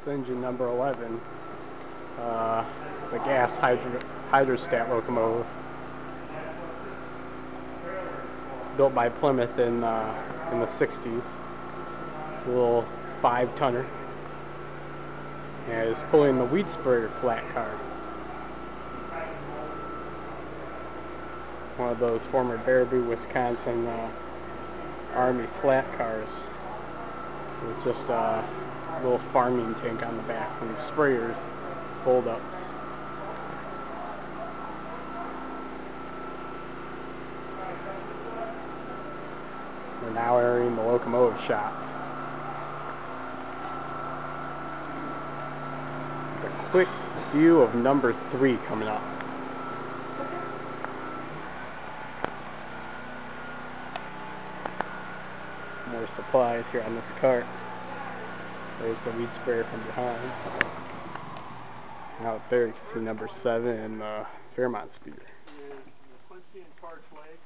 It's engine number 11, the gas hydrostat locomotive, built by Plymouth in the 60s. It's a little 5-tonner, and it's pulling the wheat sprayer flat car. One of those former Baraboo, Wisconsin Army flat cars. It's just a little farming tank on the back and the sprayers fold ups. We're now entering the locomotive shop. A quick view of number 3 coming up. More supplies here on this cart. There's the weed sprayer from behind. Out there you can see number 7 and the Fairmont speeder. The Quincy and Torch Lake.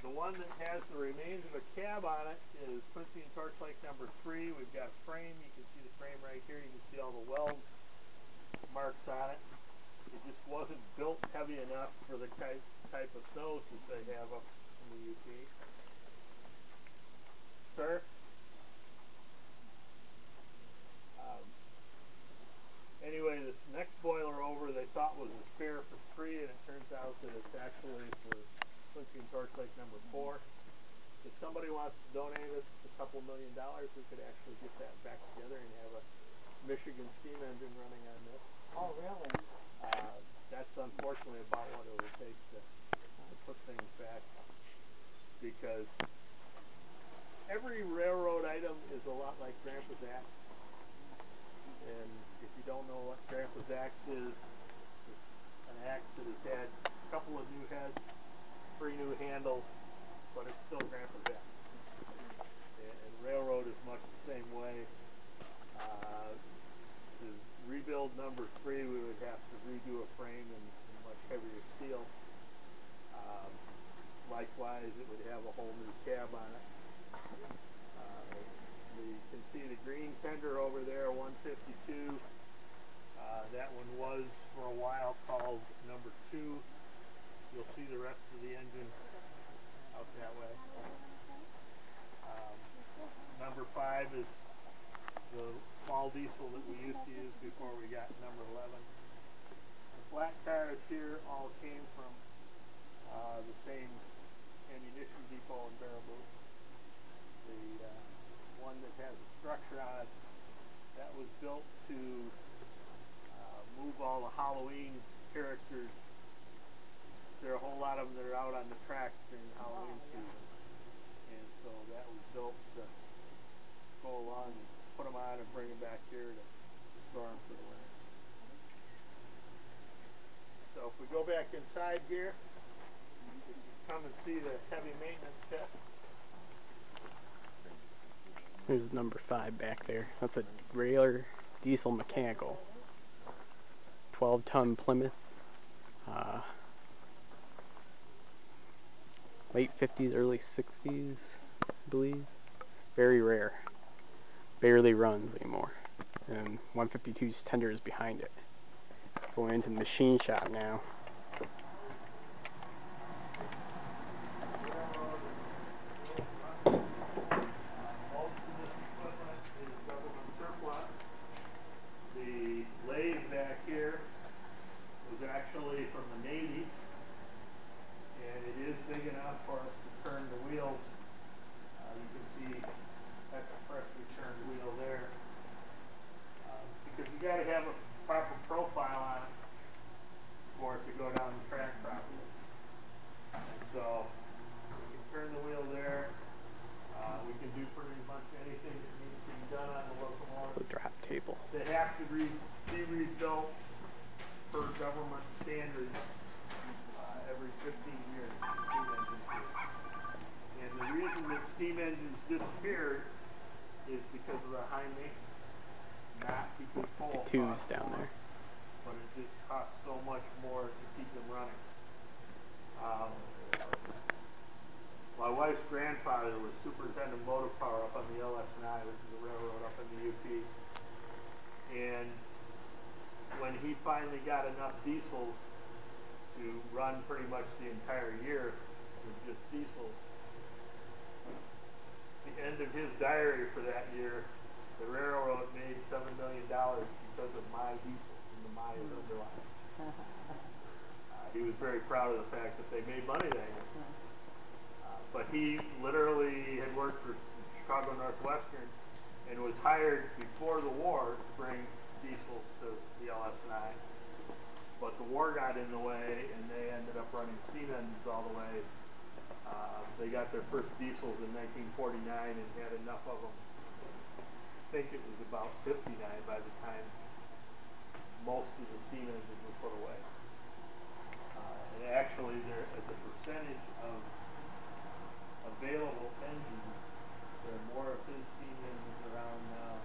The one that has the remains of a cab on it is Quincy and Torch Lake number 3. We've got a frame. You can see the frame right here. You can see all the weld marks on it. It just wasn't built heavy enough for the type of snows that they have up in the UP. Sir? Anyway, this next boiler over they thought was a spare for 3, and it turns out that it's actually for Quincy and Torch Lake number 4. If somebody wants to donate us a couple $1 million, we could actually get that back together and have a Michigan steam engine running on this. Oh, really? That's unfortunately about what it will take to put things back, because every railroad item is a lot like Grandpa's axe. And if you don't know what Grandpa's axe is, it's an axe that has had a couple of new heads, 3 new handles, but it's still Grandpa's axe. And railroad is much the same way. To rebuild number 3, we would have to redo a frame in much heavier steel. Likewise, it would have a whole new cab on it. You can see the green tender over there, 152. That one was for a while called number 2. You'll see the rest of the engine out that way. Number 5 is the small diesel that we used to use before we got number 11. The flat cars here all came from the same ammunition depot in Baraboo. The one that has a structure on it, that was built to move all the Halloween characters. There are a whole lot of them that are out on the tracks during Halloween season, and so that was built to go along and put them on and bring them back here to store them for the winter. So if we go back inside here, you can come and see the heavy maintenance pit. There's number 5 back there. That's a regular diesel mechanical. 12-ton Plymouth. Late 50s, early 60s, I believe. Very rare. Barely runs anymore. And 152's tender is behind it. Going into the machine shop now. The lathe back here was actually from the Navy, and it is big enough for us to turn the wheels. You can see that's a freshly turned wheel there, because you got to have a proper profile on it for it to go down the track properly. And so we can turn the wheel there. We can do pretty much anything that needs to be done on the locomotive. The drop table. They have to be rebuilt per government standards every 15 years. Steam engines do. And the reason that steam engines disappeared is because of the high maintenance, not because coal Two's down there. But it just costs so much more to keep them running. My wife's grandfather was superintendent of motor power up on the LS&I, which is a railroad up in the UP. finally got enough diesels to run pretty much the entire year with just diesels. At the end of his diary for that year, the railroad made $7 million because of my diesels and the my is underlined. He was very proud of the fact that they made money that year. But he literally had worked for Chicago Northwestern and was hired before the war to bring diesels to the LS&I. But the war got in the way, and they ended up running steam engines all the way. They got their first diesels in 1949 and had enough of them. I think it was about 59 by the time most of the steam engines were put away. And actually, there, as a percentage of available engines, there are more of his steam engines around now